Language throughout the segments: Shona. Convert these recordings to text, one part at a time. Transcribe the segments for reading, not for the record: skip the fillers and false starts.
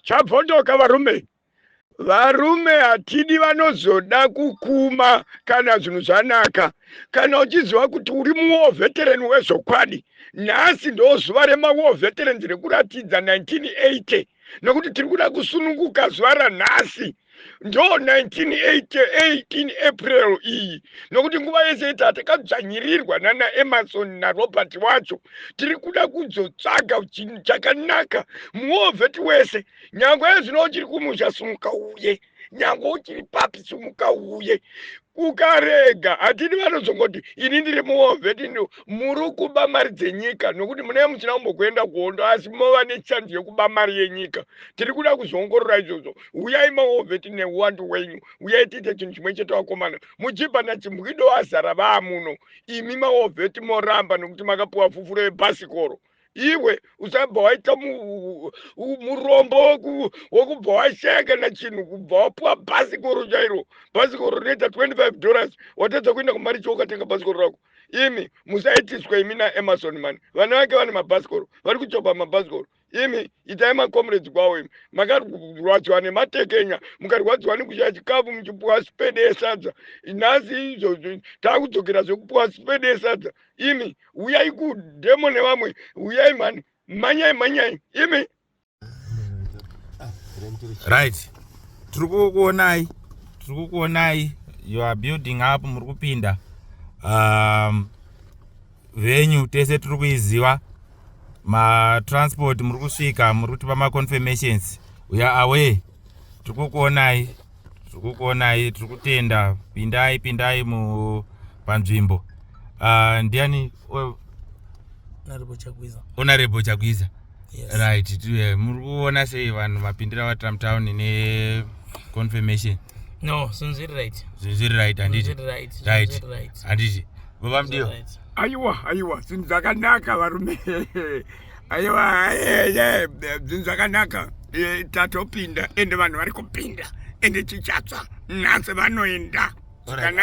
Chapondoka varume hatidi vanozoda kukuma kana zvinhu zvanaka. Kana uchiziva kuti uri muwar veteran wezokwadi, nhasi ndo zuva remaWar Veterans rekuratidza 1980, nokuti tiri kuda kusununguka zuva ranhasi ndo 18 April iyi, nokuti nguva yese takadzvanyirirwa nana Emerson naRobert wacho. Tiri kuda kuzotsvaga chinhu chakanaka muwar vet wese. Nyangwe zvino uchiri kumusha sumuka uye, nyangwe uchiri papi sumuka uye. Ukarega hatidi vanozongoti ini ndiri muwar vet, muri kuba mari dzenyika, nokuti munee muchina kumbokuenda kuhondo asi mova nechanzi yekuba mari yenyika. Tiri kuda kuzoongorora izvozvo. Uyai maWar vet neuwandu wenyu, uyai tiite chinhu chimwe chete vakomana. Muchibva nachimbwido wazara vaamuno, imi maWar vet moramba nokuti makapiwa fufuro yebhasikoro. Iwe usabva waita murombo wokubva washeka nachinhu, kubva wapiwa bhasikoro chairo. Bhasikoro rinoita $25, watadza kuenda kumari ukatenga bhasikoro rako. Imi musaitiswa imi naEmerson man, vana vake vane mabhasikoro, vari kuchopa mabhasikoro. Imi itai makomrades kwavo. Imi makarwadziwa nematekenya, mukarwadziwa nekushaya chikafu muchipuwa spede yesadza. Nhasi izvozvo taakudzokera zvekupuwa spede yesadza. Imi uyai kudhemo nevamwe, uyai mani, manyai. Imi right, tiri kukuonai, you are building up, muri kupinda venue tese tiri kuiziva, matransport muri kusvika, muri kutipa maconfirmations, we are aware. Tiri kukuonai, tiri kutenda. Pindai panzvimbo. Ndiani Honorable Chagwiza. Yes. Right, muri kuona sei vanhu mapindira vaTramtown ne confirmation? No, zviri right handiti. Right. Handiti. Baba Mdio. Aiwa, zvinhu zvakanaka varume. Aiwa, zvinhu zvakanaka. Tatopinda ende vanhu vari kupinda ende chichatsva nhasi vanoenda.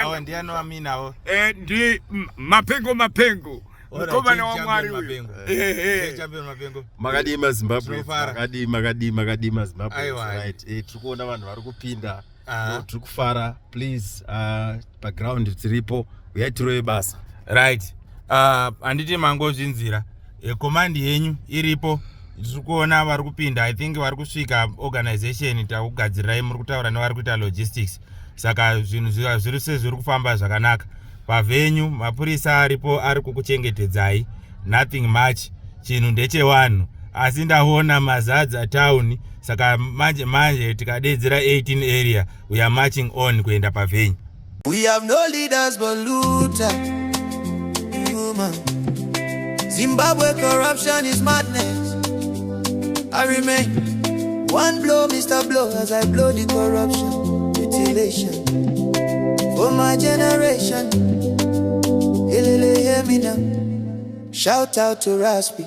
Awa ndiano aminawo. Ndi mapengo. Mukomana waMwari uyu. Champion mapengo. Makadima Zimbabwe. Makadima Zimbabwe. Right. Tiri kuona vanhu vari kupinda. Tiri kufara. Please, background tiripo. Uyai tiroye basa. Right. Handiti mangozvinzira. Command yenyu iripo. Tiri kuona vari kupinda. I think vari kusvika organization takugadzirirai, muri kutaura nevari kuita logistics. Saka zvinhu zviri sezviri kufamba zvakanaka. Pavenyu mapurisa aripo ari kukuchengetedzai. Nothing much. Chinhu ndechewanhu. Asi ndaona mazadza town, saka manje tikadedzera 18 area, we are marching on kuenda pavenyu. We have no leaders but looter. Zimbabwe corruption is madness. I remain one blow, Mr. Blow, as I blow the corruption. Mutilation for my generation. Hear me now. Shout out to Raspi.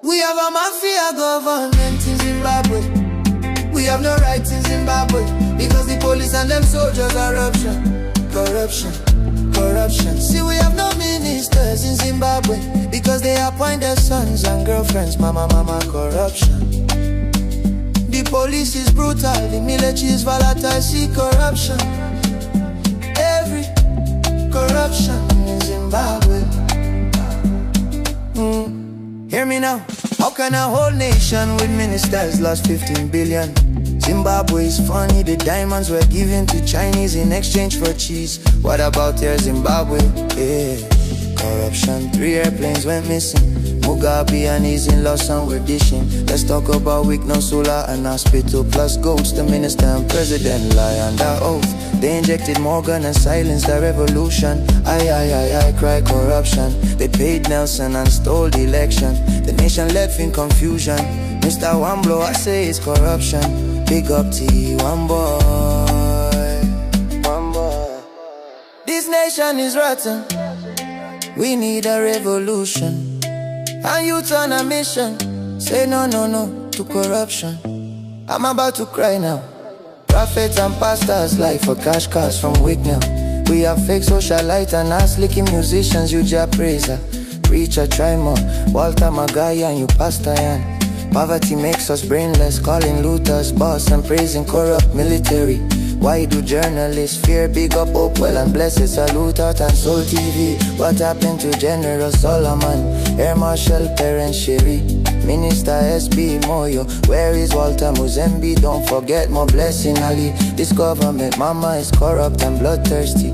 We have a mafia government in Zimbabwe. We have no rights in Zimbabwe because the police and them soldiers are corruption. See, we have no ministers in Zimbabwe because they appoint their sons and girlfriends. Mama, corruption. The police is brutal, the military is volatile. See, corruption. Every corruption in Zimbabwe. Hear me now. How can a whole nation with ministers lost 15 billion? Zimbabwe is funny, the diamonds were given to Chinese in exchange for cheese. What about your Zimbabwe? Corruption, 3 airplanes went missing. Mugabe and his in-laws and we're dishing. Let's talk about weak, no solar and hospital plus goats. The minister and president lie under oath. They injected Morgan and silenced the revolution. I cry corruption. They paid Nelson and stole the election. The nation left in confusion. Mr. Wamblo, I say it's corruption. Big up to you, one boy. This nation is rotten. We need a revolution. And youth on a mission. Say no to corruption. I'm about to cry now. Prophets and pastors lie for cash cars from Wicknell. We have fake socialite and ass-licking musicians. You just praise her. Preacher, try more. Walter Magaya and you Pastor Yan. Poverty makes us brainless, calling looters boss and praising corrupt military. Why do journalists fear big up Hopewell and bless it? Salute out and Soul TV. What happened to General Solomon, Air Marshal Terence Sherry, Minister SB Moyo? Where is Walter Muzembe? Don't forget more Blessing Ali. This government mama is corrupt and bloodthirsty.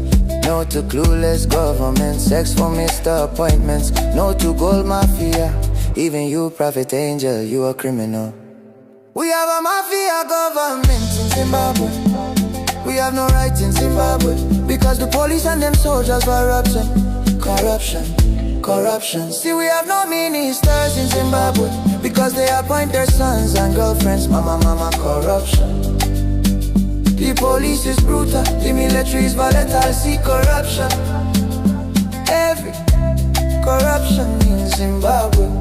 No to clueless government, sex for Mr. Appointments. No to gold mafia. Even you, Prophet Angel, you a criminal. We have a mafia government in Zimbabwe. We have no rights in Zimbabwe, because the police and them soldiers were corruption, corruption, corruption. See, we have no ministers in Zimbabwe, because they appoint their sons and girlfriends. Mama, corruption. The police is brutal, the military is volatile. See, corruption. Every corruption in Zimbabwe.